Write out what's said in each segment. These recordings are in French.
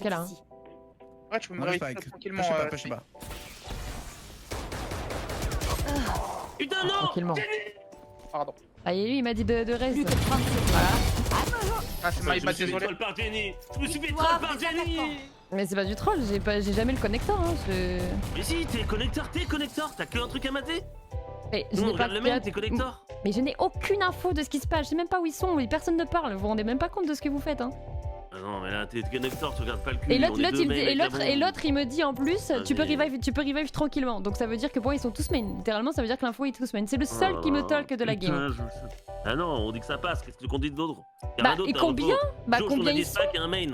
Quel là. Ouais, tu peux me Non, réussir Spike. tranquillement. Pêche pas. Putain, non! Tranquillement. Pardon. Ah, et lui, il m'a dit de reste. Plus que 30 secondes. Voilà. Ah, c'est Je ma me suis fait désolé. troll par Jenny! Je me suis fait Toi, troll par fais Jenny! attention. Mais c'est pas du troll, j'ai jamais le connecteur. Hein. Mais si, t'es connecteur, t'as que un truc à mater? Mais je Nous, on n'ai pas regarde le même, que- t'es connecteur? Mais je n'ai aucune info de ce qui se passe. Je sais même pas où ils sont. Personne ne parle. Vous vous rendez même pas compte de ce que vous faites. Hein. Ah non, mais là, t'es connecteur, tu regardes pas le cul. Et l'autre, on est deux il me dit- mains et l'autre, avec la bombe. il me dit en plus, tu peux Vas-y. revive tranquillement. Donc ça veut dire que bon, ils sont tous main. Littéralement, ça veut dire que l'info est tous main. C'est le seul qui me talk de la game. Putain, Ah non, on dit que ça passe, qu'est-ce qu'on dit d'autre? Y a Bah, rien d'autre, et t'as combien? Bah, Josh, combien on a des ils sont? stacks et un main.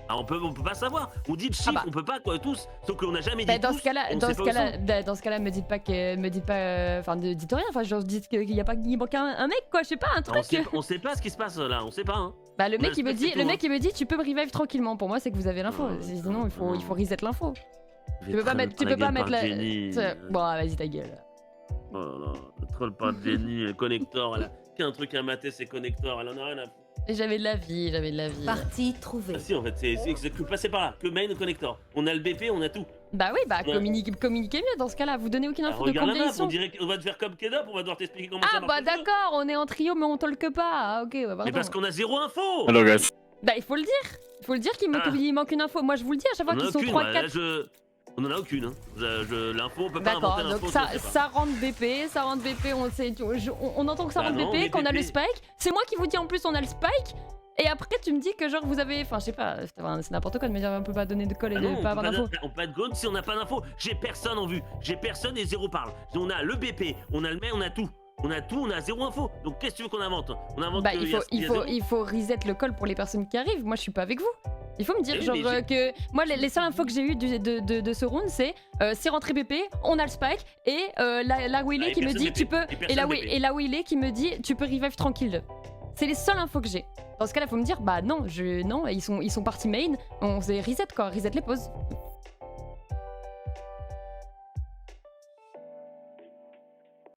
Ah, on peut pas savoir. On dit le chiffre, bah. on peut pas quoi tous. Sauf qu'on a jamais dit Bah, dans tous, ce cas-là, on sait pas où sont. dans ce cas-là, me dites pas, enfin, ne dites rien. Enfin, genre, dites qu'il y a pas, il manque un mec, quoi. Je sais pas, un Non, truc. on sait pas ce qui se passe là, on sait pas. Hein. Bah, le on mec, a il me le dit, spec, le c'est mec, il me dit, tu peux me revive tranquillement. Pour moi, c'est que vous avez l'info. Sinon, il faut reset l'info. Tu peux pas mettre la. Bon, vas-y, ta gueule. Oh là là, le troll par Jenny, le connector, elle a qu'un truc à mater, c'est connector, elle en a rien à foutre. Et j'avais de la vie. Partie trouvée. Ah si, en fait, c'est que passer par là, que main connector. On a le BP, on a tout. Bah oui, bah Ouais. communiquez mieux dans ce cas-là. Vous donnez aucune Alors, info de regarde la combien map, ils sont. on dirait qu'on va te faire comme Kedop, on va devoir t'expliquer comment Ah ça marche. bah le jeu. d'accord, on est en trio mais on talk pas. Ah ok, bah pardon. Mais parce qu'on a zéro info. Hello guys. Bah il faut le dire. Il faut le dire qu'il Ah. il manque une info. Moi je vous le dis à chaque fois On en a qu'ils sont aucune, 3, ouais, 4. là, on en a aucune. Hein. L'info, on peut pas D'accord, inventer l'info. donc si on sait pas. ça rentre BP, on sait, on entend que ça Bah rentre non, BP, mais qu'on a le BP. spike. C'est moi qui vous dis en plus on a le spike. Et après tu me dis que genre vous avez, enfin je sais pas, c'est n'importe quoi de me dire on peut pas donner de call et Ah de non, pas avoir d'info. on peut pas de gone si on n'a pas d'info. J'ai personne en vue. J'ai personne et zéro parle. On a le BP, on a le mail, on a tout. On a tout, on a zéro info. Donc qu'est-ce que tu veux qu'on invente? On invente Bah que il y a zéro. faut reset le call pour les personnes qui arrivent. Moi je suis pas avec vous. Il faut me dire Oui, genre mais que moi les seules infos que j'ai eues de ce round c'est rentré BP, on a le spike et là où il Ah, est et qui me personne dit BP. tu peux Et personne BP. et là où il est qui me dit tu peux revive tranquille. C'est les seules infos que j'ai. Dans ce cas-là, faut me dire bah non, ils sont partis main, on s'est reset quoi, reset les pauses.